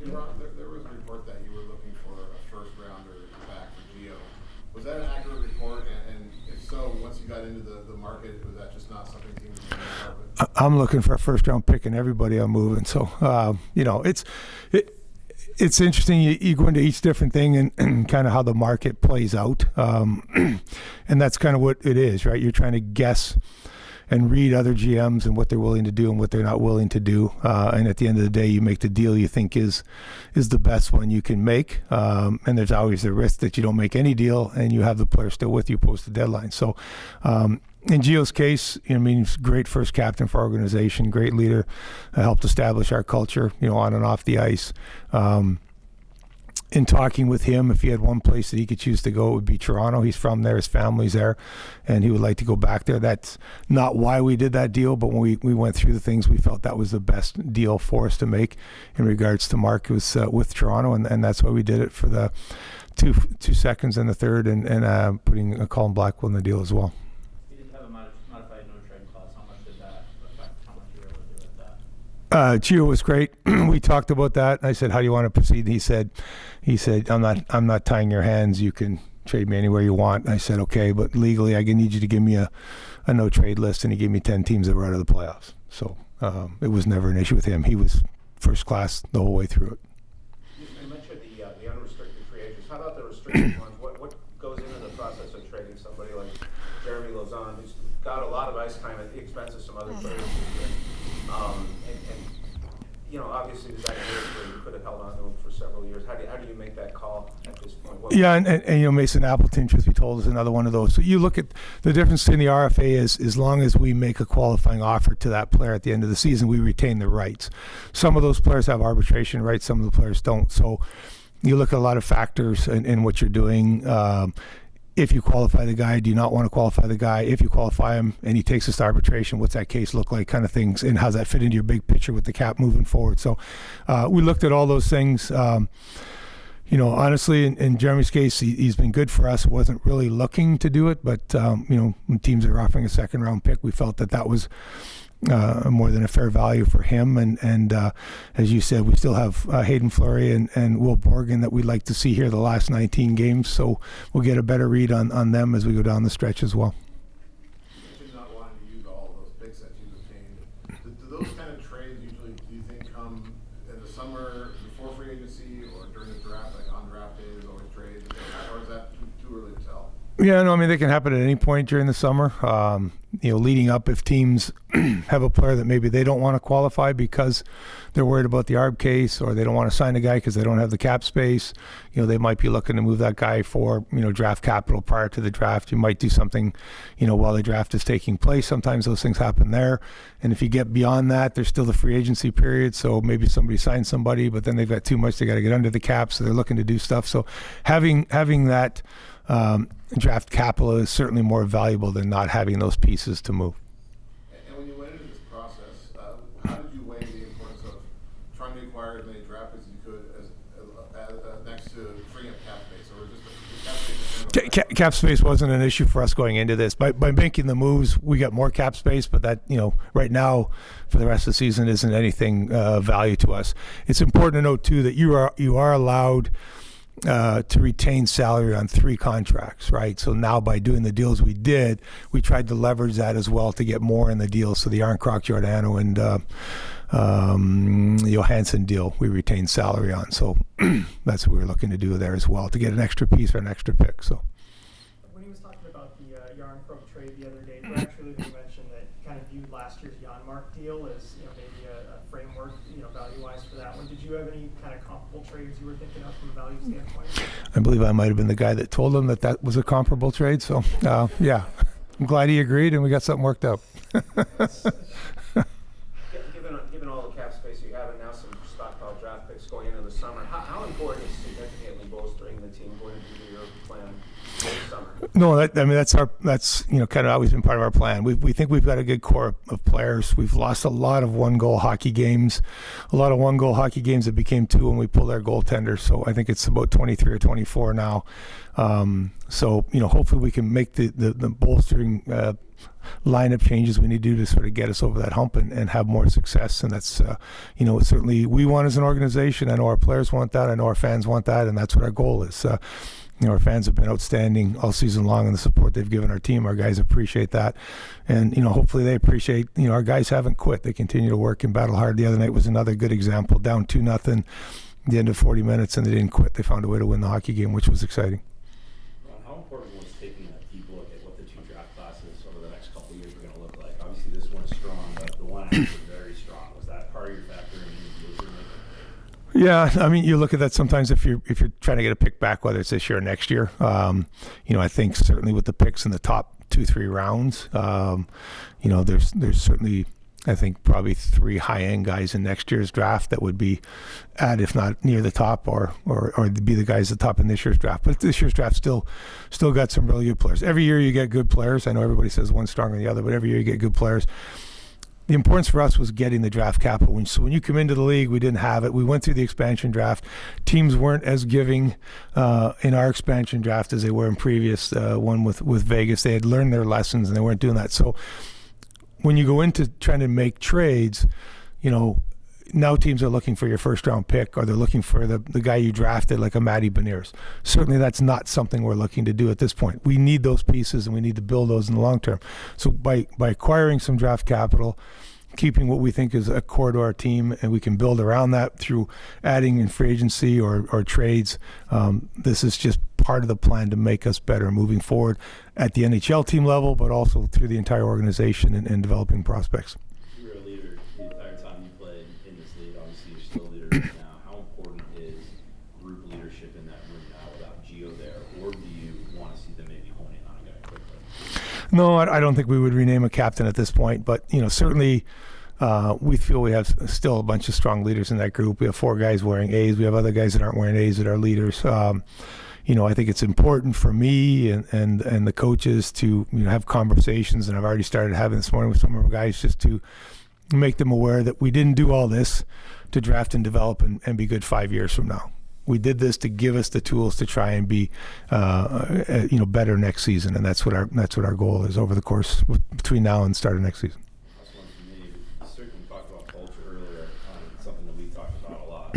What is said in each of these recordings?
Hey, Ron, there was a report that you were looking for a first rounder back for Gio. Was that an accurate report? And if so, once you got into the market, was that just not something teams were going to start with? I'm looking for a first round pick and everybody I'm moving. So, it's interesting. You go into each different thing and kind of how the market plays out. And that's kind of what it is, right? You're trying to guess and read other GMs and what they're willing to do and what they're not willing to do. And at the end of the day, you make the deal you think is the best one you can make. And there's always the risk that you don't make any deal and you have the player still with you post the deadline. So in Gio's case, he's a great first captain for our organization, great leader, helped establish our culture, on and off the ice. In talking with him, if he had one place that he could choose to go, it would be Toronto. He's from there, his family's there, and he would like to go back there. That's not why we did that deal, but when we went through the things, we felt that was the best deal for us to make in regards to Mark. It was with Toronto, and that's why we did it for the two seconds and the third, and putting Colin Blackwell in the deal as well. You didn't have a modified no trade clause. How much did that affect how much you were able to do with that? Gio was great. We talked about that. I said, "How do you want to proceed?" He said, I'm not tying your hands. You can trade me anywhere you want." I said, "Okay, but legally, I need you to give me a no trade list." And he gave me 10 teams that were out of the playoffs. So it was never an issue with him. He was first class the whole way through it. You mentioned the unrestricted free agents. How about the restricted ones? What goes into the process of trading somebody like Jeremy Lauzon, who's got a lot of ice time at the expense of some other players? Obviously there's that year where you could have held on to him for several years. How do you make that call at this point? Yeah, and Mason Appleton, truth be told, is another one of those. So you look at the difference in the RFA is as long as we make a qualifying offer to that player at the end of the season, we retain the rights. Some of those players have arbitration rights, some of the players don't. So you look at a lot of factors in what you're doing. If you qualify the guy, do you not want to qualify the guy? If you qualify him and he takes us to arbitration, what's that case look like, kind of things, and how's that fit into your big picture with the cap moving forward? So we looked at all those things. Honestly, in Jeremy's case, he's been good for us. Wasn't really looking to do it, but when teams are offering a second round pick, we felt that was more than a fair value for him. And as you said, we still have Hayden Fleury and Will Borgen that we'd like to see here the last 19 games. So we'll get a better read on them as we go down the stretch as well. You mentioned not wanting to use all of those picks that you've obtained. Do those kind of trades usually, do you think, come in the summer before free agency or during the draft, like on draft day, there's always trades, or is that too early to tell? Yeah, no, they can happen at any point during the summer. Leading up, if teams have a player that maybe they don't want to qualify because they're worried about the ARB case, or they don't want to sign a guy because they don't have the cap space, they might be looking to move that guy for, draft capital prior to the draft. You might do something, while the draft is taking place. Sometimes those things happen there. And if you get beyond that, there's still the free agency period. So maybe somebody signs somebody, but then they've got too much. They got to get under the cap. So they're looking to do stuff. So having that, draft capital is certainly more valuable than not having those pieces to move. And when you went into this process, how did you weigh the importance of trying to acquire as many draft picks as you could as next to freeing up cap space, or just the cap space? Cap space wasn't an issue for us going into this. By making the moves, we got more cap space, but that, right now for the rest of the season isn't anything value to us. It's important to note too that you are allowed to retain salary on 3 contracts, right? So now by doing the deals we did, we tried to leverage that as well to get more in the deals. So the Arncroc, Giordano, and Johansson deal, we retained salary on. So that's what we were looking to do there as well, to get an extra piece or an extra pick. So when he was talking about the Yarncroc trade the other day, actually you mentioned that he kind of viewed last year's Janmark deal as maybe a framework value-wise for that one. Did you have any kind of comparable trades you were thinking of from a value standpoint? I believe I might have been the guy that told him that was a comparable trade. So yeah, I'm glad he agreed and we got something worked out. Given all the cap space you have and now some stockpile draft picks going into the summer, how important is significantly bolstering the team going into your plan this summer? No, that's kind of always been part of our plan. We think we've got a good core of players. We've lost a lot of one-goal hockey games, that became 2 when we pulled our goaltender. So I think it's about 23 or 24 now. So hopefully we can make the bolstering lineup changes we need to do to sort of get us over that hump and have more success. And that's, certainly we want as an organization. I know our players want that. I know our fans want that. And that's what our goal is. Our fans have been outstanding all season long in the support they've given our team. Our guys appreciate that. And, hopefully they appreciate, our guys haven't quit. They continue to work and battle hard. The other night was another good example, down 2-0, the end of 40 minutes, and they didn't quit. They found a way to win the hockey game, which was exciting. How important was taking a deep look at what the two draft classes over the next couple of years are going to look like? Obviously this one is strong, but the one after is very strong. Was that part of your factor in any deals you're making? Yeah, I mean, you look at that sometimes if you're trying to get a pick back, whether it's this year or next year. I think certainly with the picks in the top 2-3 rounds, there's certainly, I think, probably 3 high-end guys in next year's draft that would be at, if not near the top, or be the guys at the top in this year's draft. But this year's draft still got some really good players. Every year you get good players. I know everybody says one stronger than the other, but every year you get good players. The importance for us was getting the draft capital. So when you come into the league, we didn't have it. We went through the expansion draft. Teams weren't as giving in our expansion draft as they were in previous one with Vegas. They had learned their lessons and they weren't doing that. So when you go into trying to make trades, now teams are looking for your first round pick, or they're looking for the guy you drafted, like a Matty Beniers. Certainly that's not something we're looking to do at this point. We need those pieces and we need to build those in the long term. So by acquiring some draft capital, keeping what we think is a core to our team, and we can build around that through adding in free agency or trades, this is just part of the plan to make us better moving forward at the NHL team level, but also through the entire organization and developing prospects. You were a leader the entire time you played in this league. Obviously, you're still a leader right now. How important is group leadership in that room now without Gio there, or do you want to see them maybe hone in on a guy quickly? No, I don't think we would rename a captain at this point, but certainly we feel we have still a bunch of strong leaders in that group. We have 4 guys wearing A's. We have other guys that aren't wearing A's that are leaders. I think it's important for me and the coaches to have conversations, and I've already started having this morning with some of our guys, just to make them aware that we didn't do all this to draft and develop and be good 5 years from now. We did this to give us the tools to try and be, better next season, and that's what our goal is over the course between now and start of next season. Last one for me. You certainly talked about culture earlier, something that we've talked about a lot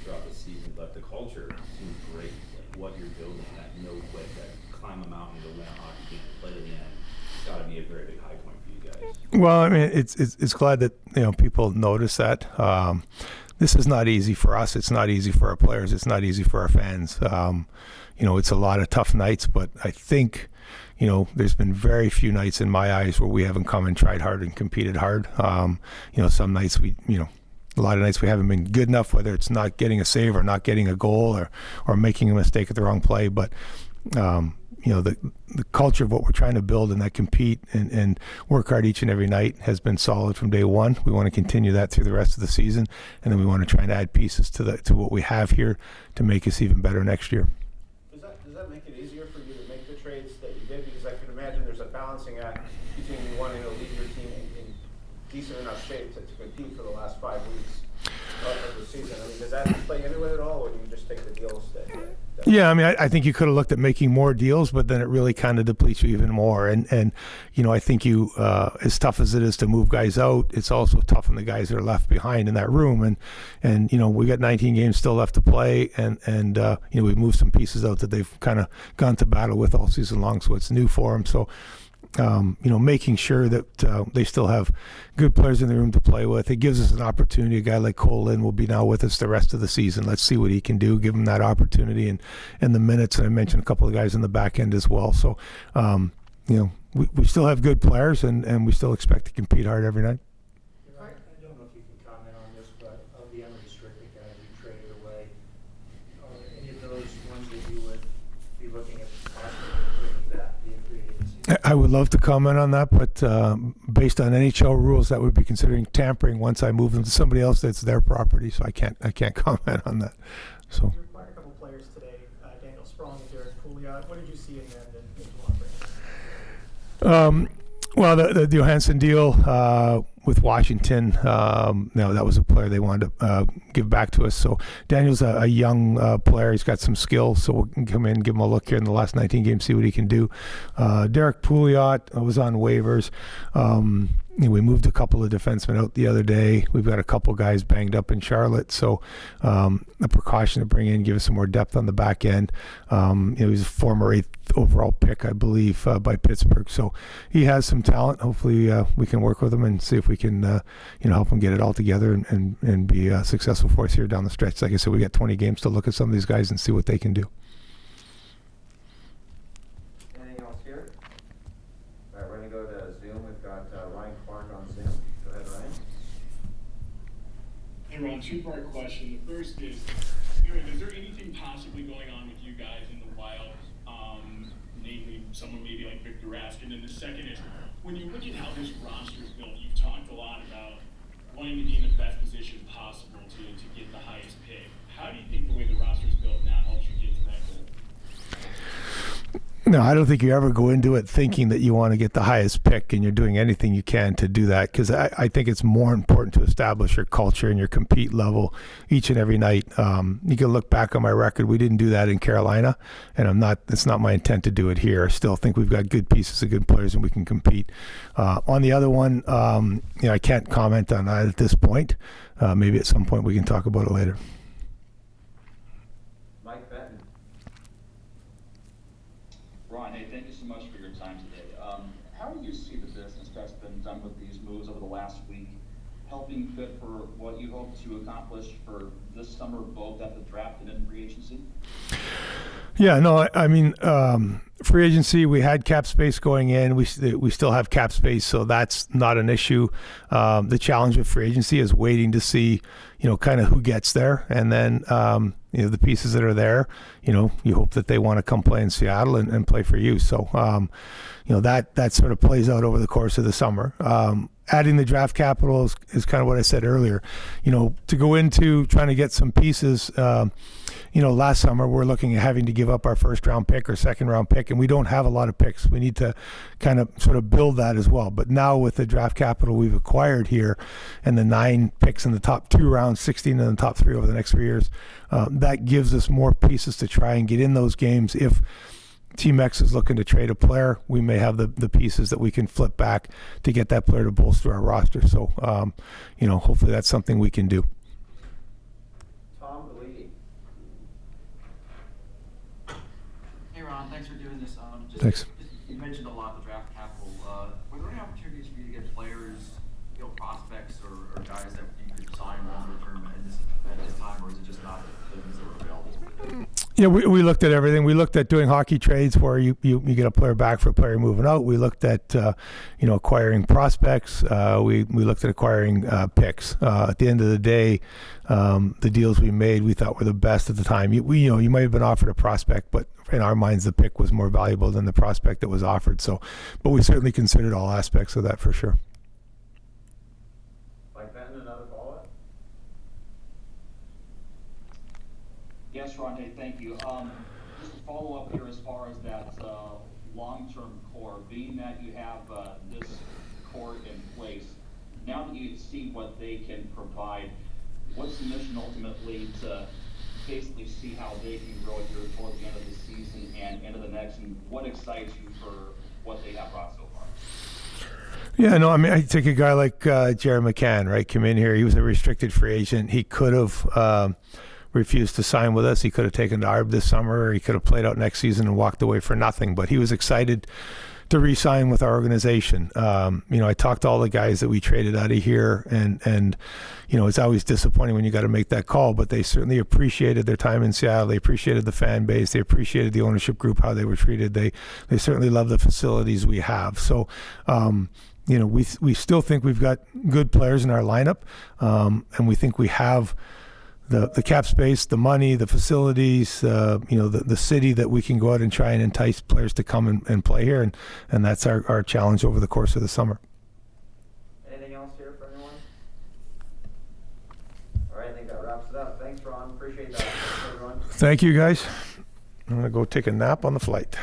throughout the season, but the culture seems great. Like what you're building, that no quit, that climb a mountain to win a hockey game, play to the end, it's got to be a very big high point for you guys. Well, I mean, it's glad that people notice that. This is not easy for us. It's not easy for our players. It's not easy for our fans. It's a lot of tough nights, but I think, there's been very few nights in my eyes where we haven't come and tried hard and competed hard. Some nights a lot of nights we haven't been good enough, whether it's not getting a save or not getting a goal or making a mistake at the wrong play. But, the culture of what we're trying to build and that compete and work hard each and every night has been solid from day one. We want to continue that through the rest of the season, and then we want to try and add pieces to what we have here to make us even better next year. Does that make it easier for you to make the trades that you did? Because I can imagine there's a balancing act between you wanting to leave your team in decent enough shape to compete for the last 5 weeks of the season. I mean, does that play into it at all, or do you just take the deals that Yeah, I mean, I think you could have looked at making more deals, but then it really kind of depletes you even more. And I think as tough as it is to move guys out, it's also tough on the guys that are left behind in that room. And we got 19 games still left to play, and we've moved some pieces out that they've kind of gone to battle with all season long, so it's new for them. So making sure that they still have good players in the room to play with. It gives us an opportunity. A guy like Cole Lynn will be now with us the rest of the season. Let's see what he can do. Give him that opportunity and the minutes. And I mentioned a couple of guys in the back end as well. So, we still have good players, and we still expect to compete hard every night. I don't know if you can comment on this, but of the unrestricted guys you traded away, are any of those ones that you would be looking at possibly bringing back via free agency? I would love to comment on that, but based on NHL rules, that would be considering tampering once I move them to somebody else that's their property. So I can't comment on that. So. You acquired a couple players today, Daniel Sprong and Derek Pouliot. What did you see in them that made you want to bring them? Well, the Johansson deal with Washington. No, that was a player they wanted to give back to us. So Daniel's a young player. He's got some skills, so we'll come in and give him a look here in the last 19 games, see what he can do. Derek Pouliot was on waivers. We moved a couple of defensemen out the other day. We've got a couple guys banged up in Charlotte, so a precaution to bring in, give us some more depth on the back end. He's a former 8th overall pick, I believe, by Pittsburgh, so he has some talent. Hopefully we can work with him and see if we can help him get it all together and be successful for us here down the stretch. Like I said, we got 20 games to look at some of these guys and see what they can do. Anything else here? All right, we're gonna go to Zoom. We've got Ryan Clark on Zoom. Go ahead, Ryan. Hey Ron, two-part question. The first is there anything possibly going on with you guys in the Wild, namely someone maybe like Victor Raskin? And the second is, when you look at how this roster is built, you've talked a lot about wanting to be in the best position possible to get the highest pick. How do you think the way the roster is built now helps you get to that goal? No, I don't think you ever go into it thinking that you want to get the highest pick and you're doing anything you can to do that, because I think it's more important to establish your culture and your compete level each and every night. You can look back on my record. We didn't do that in Carolina, and it's not my intent to do it here. I still think we've got good pieces of good players and we can compete. On the other one, I can't comment on that at this point. Maybe at some point we can talk about it later. Mike Benton. Ron, hey, thank you so much for your time today. How do you see the business that's been done with these moves over the last week helping fit for what you hope to accomplish for this summer, both at the draft and in free agency? Yeah, no, I mean, free agency, we had cap space going in. We still have cap space, so that's not an issue. The challenge with free agency is waiting to see, kind of who gets there, and then the pieces that are there, you hope that they want to come play in Seattle and play for you. So, that sort of plays out over the course of the summer. Adding the draft capital is kind of what I said earlier. To go into trying to get some pieces, last summer we're looking at having to give up our first round pick or second round pick, and we don't have a lot of picks. We need to kind of sort of build that as well. But now with the draft capital we've acquired here and the 9 picks in the top 2 rounds, 16 in the top 3 over the next 3 years, that gives us more pieces to try and get in those games. If Team X is looking to trade a player, we may have the pieces that we can flip back to get that player to bolster our roster. So, hopefully that's something we can do. Tom Galidi. Hey Ron, thanks for doing this. Thanks. You mentioned a lot of the draft capital. Were there any opportunities for you to get players, prospects or guys that you could sign longer term at this time, or is it just not the things that were available? Yeah, we looked at everything. We looked at doing hockey trades where you get a player back for a player moving out. We looked at acquiring prospects. We looked at acquiring picks. At the end of the day, the deals we made we thought were the best at the time. You might have been offered a prospect, but in our minds the pick was more valuable than the prospect that was offered. So, but we certainly considered all aspects of that for sure. Mike Benton, another follow-up? Yes, Ron, hey, thank you. Just a follow-up here as far as that long-term core, being that you have this core in place, now that you see what they can provide, what's the mission ultimately to basically see how they can grow here toward the end of the season and into the next, and what excites you for what they have brought so far? Yeah, no, I mean, I take a guy like Jared McCann, right? Come in here. He was a restricted free agent. He could have refused to sign with us. He could have taken to ARB this summer, or he could have played out next season and walked away for nothing. But he was excited to re-sign with our organization. I talked to all the guys that we traded out of here, and it's always disappointing when you got to make that call, but they certainly appreciated their time in Seattle. They appreciated the fan base. They appreciated the ownership group, how they were treated. They certainly love the facilities we have. So, we still think we've got good players in our lineup, and we think we have the cap space, the money, the facilities, the city that we can go out and try and entice players to come and play here, and that's our challenge over the course of the summer. Anything else here for anyone? All right, I think that wraps it up. Thanks, Ron. Appreciate that. Thanks, everyone. Thank you, guys. I'm going to go take a nap on the flight.